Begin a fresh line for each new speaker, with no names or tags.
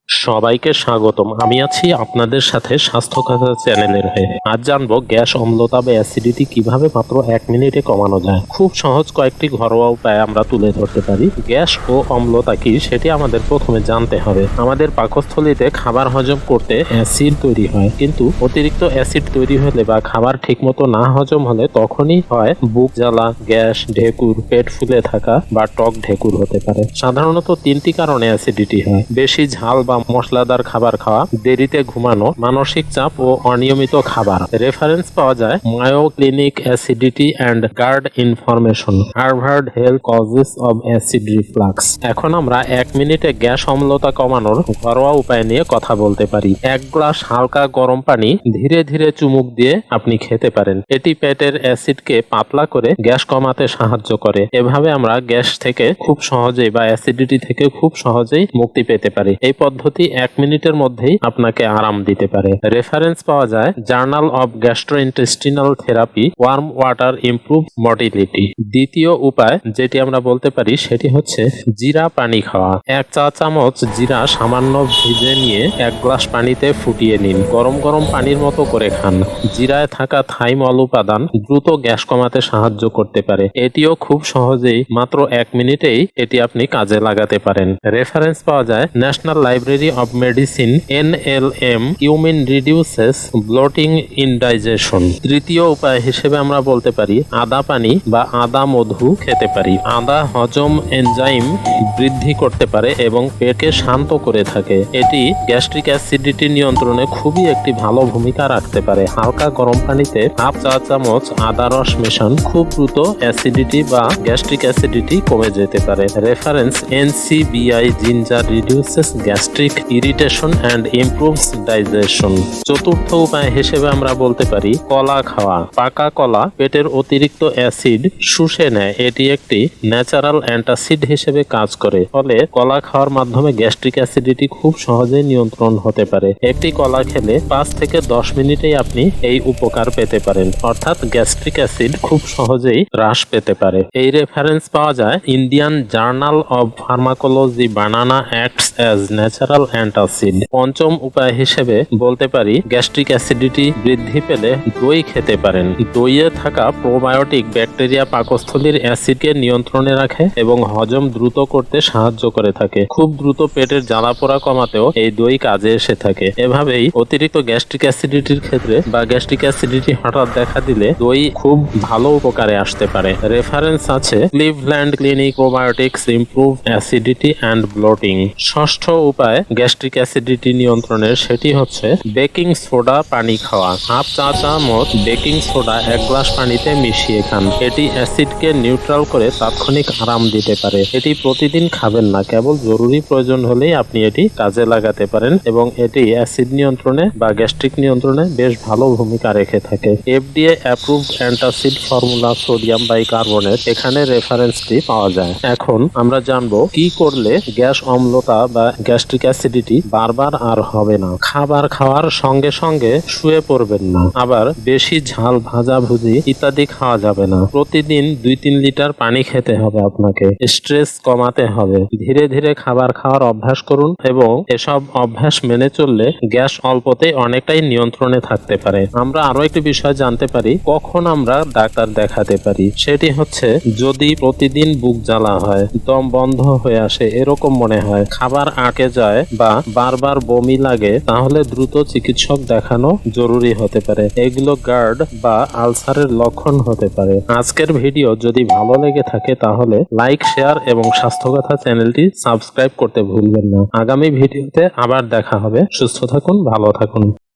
সবাইকে স্বাগতম। আমি আছি আপনাদের সাথে স্বাস্থ্য কথা চ্যানেলের হয়ে। আজ জানবো গ্যাস অম্লতা বা অ্যাসিডিটি কিভাবে মাত্র 1 মিনিটে কমানো যায়। খুব সহজ কয়েকটি ঘরোয়া উপায় আমরা তুলে ধরতে পারি। গ্যাস ও অম্লতা কি সেটি আমাদের প্রথমে জানতে হবে। আমাদের পাকস্থলীতে খাবার হজম করতে অ্যাসিড তৈরি হয়, কিন্তু অতিরিক্ত অ্যাসিড তৈরি হলে বা খাবার ঠিকমতো না হজম হলে তখনই হয় বুক জ্বালা, গ্যাস, ঢেকুর, পেট ফুলে থাকা বা টক ঢেকুর হতে পারে। সাধারণত 3টি কারণে অ্যাসিডিটি হয়: বেশি ঝাল বা মশলাদার খাবার খাওয়া, দেরিতে ঘুমানো, মানসিক চাপ ও অনিয়মিত খাবার। রেফারেন্স পাওয়া যায় Mayo Clinic acidity and GERD information, Harvard Health causes of acid reflux. এখন আমরা 1 মিনিটে গ্যাস অম্লতা কমানোর ঘরোয়া উপায় নিয়ে কথা বলতে পারি। 1 গ্লাস হালকা গরম পানি ধীরে ধীরে চুমুক দিয়ে আপনি খেতে পারেন। এটি পেটের অ্যাসিডকে পাতলা করে গ্যাস কমাতে সাহায্য করে। এভাবে আমরা গ্যাস থেকে খুব সহজেই বা অ্যাসিডিটি থেকে খুব সহজেই মুক্তি পেতে পারি। এই পদ্ধতি 1 মিনিটের মধ্যেই আপনাকে আরাম দিতে পারে। রেফারেন্স পাওয়া যায় journal of gastrointestinal therapy, warm water improve motility. দ্বিতীয় উপায় যেটি আমরা বলতে পারি সেটি হচ্ছে জিরা পানি খাওয়া। 1 চা চামচ জিরা সামান্য ভিজে নিয়ে 1 গ্লাস পানিতে ফুটিয়ে নিন। গরম গরম পানির মতো করে খান। জিরায় থাকা থাইমল উপাদান দ্রুত গ্যাস কমাতে সাহায্য করতে পারে। এটিও খুব সহজেই মাত্র 1 মিনিটেই এটি আপনি কাজে লাগাতে পারেন। রেফারেন্স পাওয়া যায় national library of medicine, NLM, cumin reduces bloating indigestion. তৃতীয় উপায় হিসেবে আমরা বলতে পারি আদা পানি বা আদা মধু খেতে পারি। আদা হজম এনজাইম বৃদ্ধি করতে পারে এবং পেটকে শান্ত করে থাকে। এটি গ্যাস্ট্রিক অ্যাসিডিটি নিয়ন্ত্রণে খুবই একটি ভালো ভূমিকা রাখতে পারে। হালকা গরম পানিতে 1/2 চা চামচ আদা রস মেশান। খুব দ্রুত অ্যাসিডিটি বা গ্যাস্ট্রিক অ্যাসিডিটি কমে যেতে পারে। Reference NCBI ginger reduces gastric irritation and improves digestion. চতুর্থ উপায় হিসেবে আমরা বলতে পারি কলা খাওয়া। পাকা কলা পেটের অতিরিক্ত অ্যাসিড শুষে নেয়। এটি একটি ন্যাচারাল অ্যান্টাসিড হিসেবে কাজ করে, ফলে কলা খাওয়ার মাধ্যমে গ্যাস্ট্রিক অ্যাসিডিটি খুব সহজেই নিয়ন্ত্রণ হতে পারে। একটি কলা খেলে 5 থেকে 10 মিনিটেই আপনি এই উপকার পেতে পারেন, অর্থাৎ গ্যাস্ট্রিক অ্যাসিড খুব সহজেই হ্রাস পেতে পারে। এই রেফারেন্স পাওয়া যায় Indian journal of pharmacology, banana acts as natural antacid. পঞ্চম উপায় হিসেবে বলতে পারি গ্যাস্ট্রিক অ্যাসিডিটি বৃদ্ধি পেলে দই খেতে পারেন। দইয়ে থাকা প্রোবায়োটিক ব্যাকটেরিয়া পাকস্থলীর অ্যাসিডকে নিয়ন্ত্রণে রাখে এবং হজম দ্রুত করতে সাহায্য করে থাকে। খুব দ্রুত পেটের জ্বালাপোড়া কমাতেও এই দই কাজে এসে থাকে। এভাবেই অতিরিক্ত গ্যাস্ট্রিক অ্যাসিডিটির ক্ষেত্রে বা গ্যাস্ট্রিক অ্যাসিডিটি হঠাৎ দেখা দিলে দই খুব ভালো উপকারে আসতে পারে। রেফারেন্স আছে Cleveland clinic probiotics improve acidity and bloating. ষষ্ঠ উপায় গ্যাস্ট্রিক অ্যাসিডিটি নিয়ন্ত্রণের, সেটি হচ্ছে বেকিং সোডা পানি খাওয়া। 1/2 চা চামচ বেকিং সোডা 1 গ্লাস পানিতে মিশিয়ে খান। এটি অ্যাসিডকে নিউট্রাল করে তাৎক্ষণিক আরাম দিতে পারে। এটি প্রতিদিন খাবেন না, কেবল জরুরি প্রয়োজন হলেই আপনি এটি কাজে লাগাতে পারেন এবং এটি অ্যাসিড নিয়ন্ত্রণে বা গ্যাস্ট্রিক নিয়ন্ত্রণে বেশ ভালো ভূমিকা রেখে থাকে। FDA approved antacid formula sodium bicarbonate, এখানে রেফারেন্সটি পাওয়া যায়। এখন আমরা জানবো কি করলে গ্যাস অম্লতা বা গ্যাস্ট্রিক অ্যাসিডিটি বারবার আর হবে না। খাবার খাওয়ার সঙ্গে সঙ্গে শুয়ে পড়বেন না। আবার বেশি ঝাল, ভাজাভুজি ইত্যাদি খাওয়া যাবে না। প্রতিদিন 2-3 লিটার পানি খেতে হবে আপনাকে। স্ট্রেস কমাতে হবে। ধীরে ধীরে খাবার খাওয়ার অভ্যাস করুন এবং এসব অভ্যাস মেনে চললে গ্যাস অল্পতেই অনেকটাই নিয়ন্ত্রণে থাকতে পারে। আমরা আরো একটি বিষয় জানতে পারি কখন আমরা ডাক্তার দেখাতে পারি। সেটি হচ্ছে যদি প্রতিদিন বুক জ্বালা হয়, দম বন্ধ হয়ে আসে এরকম মনে হয়, খাবার আটকে যায় বা বারবার বমি লাগে, তাহলে দ্রুত চিকিৎসক দেখানো জরুরি হতে পারে। এগুলো গার্ড বা আলসারের লক্ষণ হতে পারে। আজকের ভিডিও যদি ভালো লেগে থাকে তাহলে লাইক, শেয়ার এবং স্বাস্থ্যকথা চ্যানেলটি সাবস্ক্রাইব করতে ভুলবেন না। আগামী ভিডিওতে আবার দেখা হবে। সুস্থ থাকুন, ভালো থাকুন।